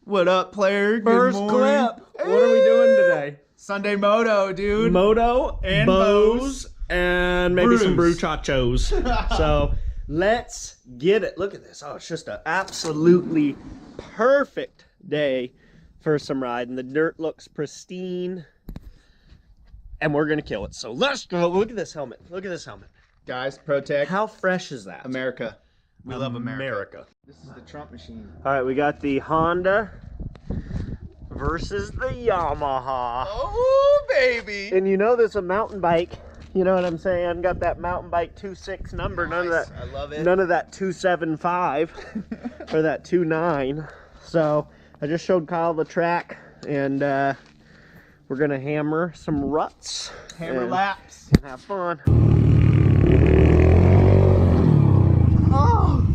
What up, player? First Good morning. clip. What are we doing today? Sunday moto, dude. Moto and bows and maybe some Brews. bruchachos. So let's get it. Look at this. Oh, it's just an absolutely perfect day for some riding. The dirt looks pristine and we're gonna kill it. So let's go. Look at this helmet. Look at this helmet. Guys, protect How fresh is that? America. We love America. This This is the Trump machine. All right, we got the Honda versus the Yamaha. Oh, baby. And you know there's a mountain bike. You know what I'm saying? Got that mountain bike 26 number. None of that. I love it. None of that 275 or that 29. So I just showed Kyle the track, and we're gonna hammer some ruts. Hammer and laps. have fun. Oh.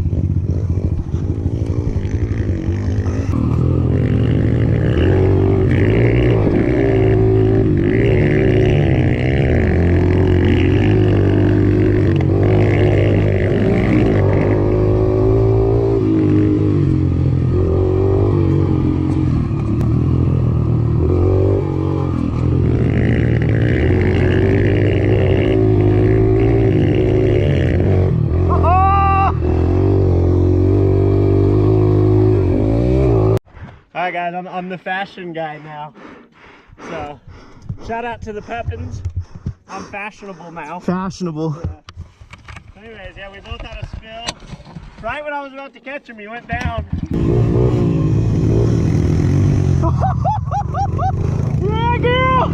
All right, guys, I'm the fashion guy now. So, shout out to the Pepins. I'm fashionable now. Fashionable. Anyways, yeah, we both had a spill. Right when I was about to catch him, he went down. Yeah, girl!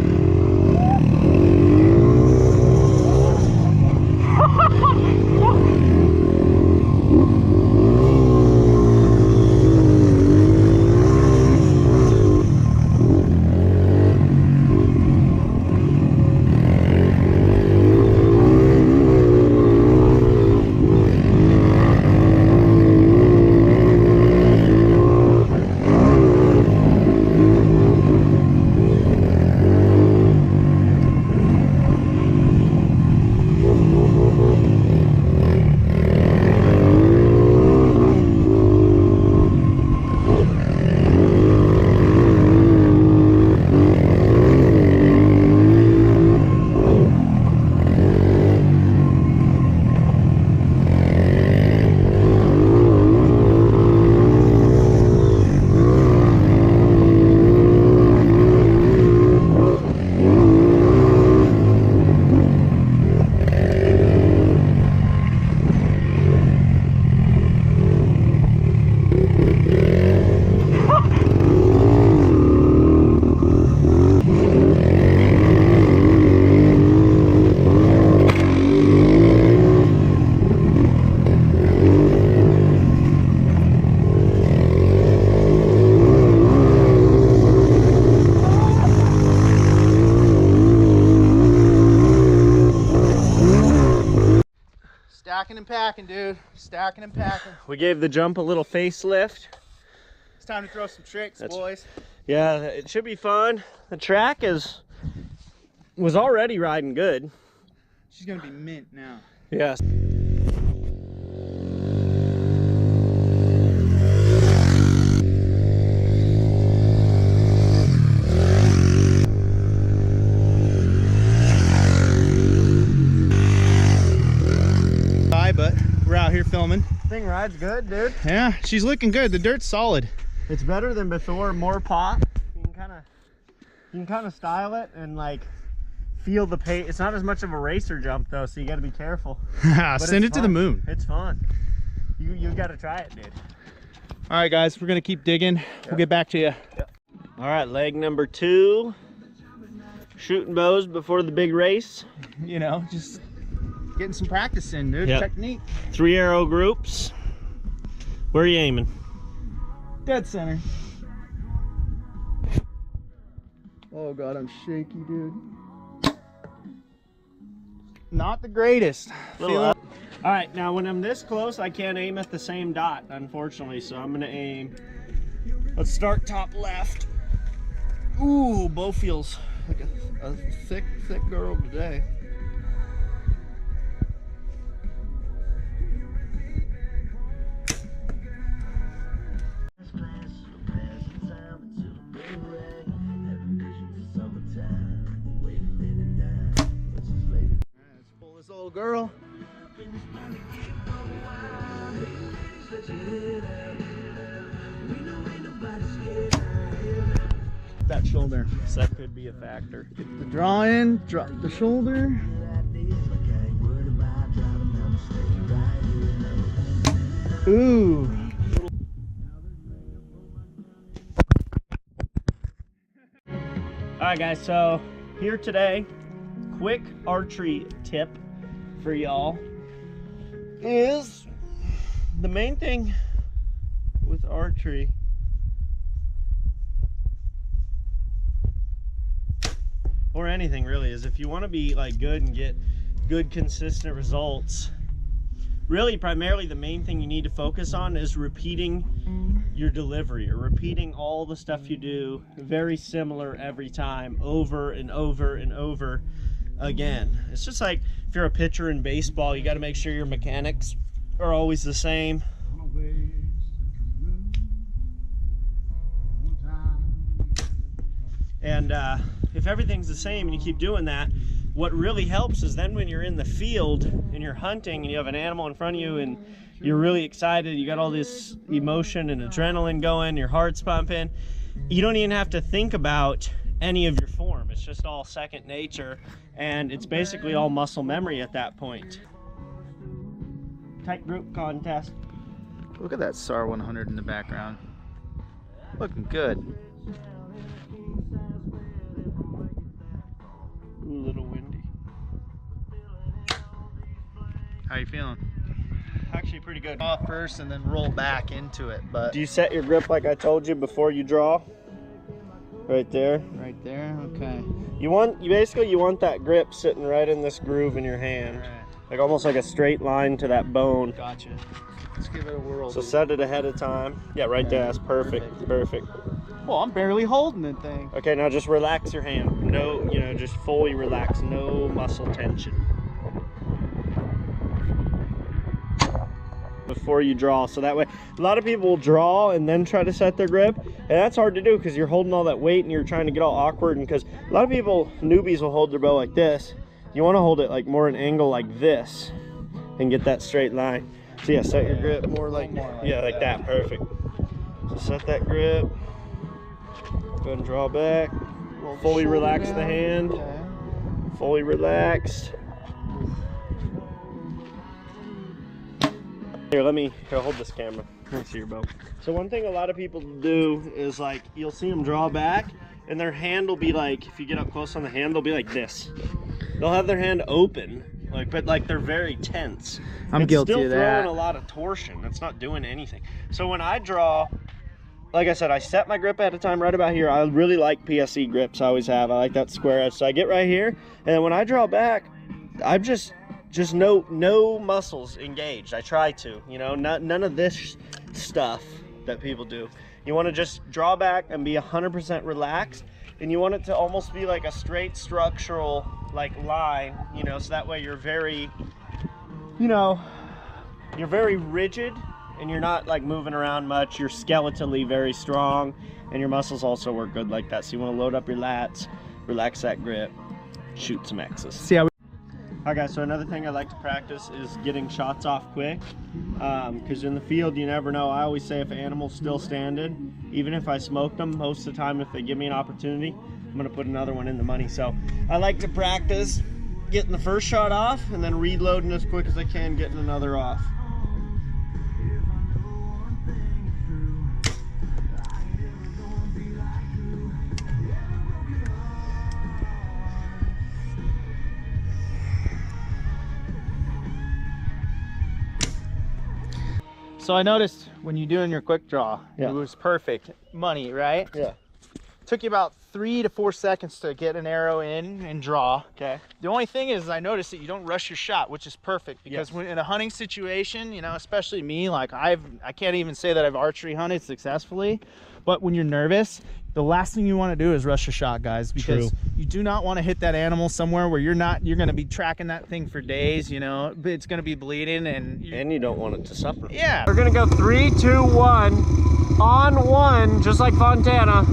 Stacking and packing, dude. Stacking and packing. We gave the jump a little facelift. It's time to throw some tricks, boys. Yeah, it should be fun. The track was already riding good. She's gonna be mint now. Yes. But we're out here filming. Thing rides good, dude. Yeah, she's looking good. The dirt's solid. It's better than before, more pop. You can kind of style it and like feel the pace. It's not as much of a racer jump though, so you got to be careful. Send it to the moon. It's fun. You got to try it, dude. All right, guys, we're gonna keep digging. Yep. We'll get back to you. Yep. All right, leg number 2. Shooting bows before the big race. You know, just getting some practice in, dude. Yep. Technique. 3 arrow groups. Where are you aiming? Dead center. Oh God, I'm shaky, dude. Not the greatest. All right, now when I'm this close, I can't aim at the same dot, unfortunately. So I'm gonna aim. Let's start top left. Ooh, bow feels like a thick girl today. girl. That shoulder. So that could be a factor. Get the draw in, drop the shoulder. Ooh. All right, guys, so here today, quick archery tip for y'all is the main thing with archery or anything really is if you want to be like good and get good consistent results, really primarily the main thing you need to focus on is repeating your delivery, or repeating all the stuff you do very similar every time, over and over and over again. It's just like if you're a pitcher in baseball, you got to make sure your mechanics are always the same. And if everything's the same and you keep doing that, what really helps is then when you're in the field and you're hunting and you have an animal in front of you and you're really excited, you got all this emotion and adrenaline going, your heart's pumping, you don't even have to think about any of your form. It's just all second nature, and it's basically all muscle memory at that point. Tight group contest. Look at that SAR 100 in the background. Looking good. A little windy. How you feeling? Actually pretty good. Off first and then roll back into it, but Do you set your grip like I told you before you draw? Right there. right there, okay. You want that grip sitting right in this groove in your hand. All right. Like almost like a straight line to that bone. Gotcha. Let's give it a whirl. So set it ahead of time. Yeah, right there. That's perfect. Perfect. Well, I'm barely holding the thing. Okay, now just relax your hand. No, just fully relax. No muscle tension. Before you draw, so that way a lot of people will draw and then try to set their grip, and that's hard to do because you're holding all that weight and you're trying to get all awkward, and because a lot of people, newbies, will hold their bow like this. You want to hold it like more an angle like this and get that straight line. So yeah, set your grip more like that. Perfect. So set that grip, go ahead and draw back, fully relax the hand. Fully relaxed. Here, hold this camera. Let me see your bow. So one thing a lot of people do is like, you'll see them draw back and their hand will be like, if you get up close on the hand, they'll be like this. They'll have their hand open, but they're very tense. I'm guilty of that. It's still throwing a lot of torsion. It's not doing anything. So when I draw, like I said, I set my grip at a time right about here. I really like PSE grips. I always have. I like that square edge. So I get right here, and then when I draw back, I'm just no muscles engaged. I try to, none of this stuff that people do. You want to just draw back and be 100% relaxed, and you want it to almost be like a straight structural line, so that way you're very, you're very rigid and you're not moving around much. You're skeletally very strong, and your muscles also work good like that. So you want to load up your lats, relax that grip, shoot some X's. See how Alright guys, so another thing I like to practice is getting shots off quick, because in the field you never know. I always say if an animal's still standing, even if I smoked them, most of the time if they give me an opportunity, I'm going to put another one in the money. So I like to practice getting the first shot off and then reloading as quick as I can, getting another off. So I noticed when you're doing your quick draw, Yeah. it was perfect money, right? Yeah. Took you about 3 to 4 seconds to get an arrow in and draw. Okay. The only thing is I noticed that you don't rush your shot, which is perfect, because Yes. when in a hunting situation, especially me, I can't even say that I've archery hunted successfully, but when you're nervous, the last thing you want to do is rush a shot, guys, because True. you do not want to hit that animal somewhere where you're going to be tracking that thing for days, but it's going to be bleeding and And you don't want it to suffer. yeah. We're gonna go 3, 2, 1. On 1, just like Fontana.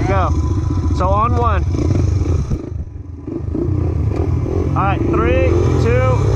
Go. So on 1. All right, 3, 2,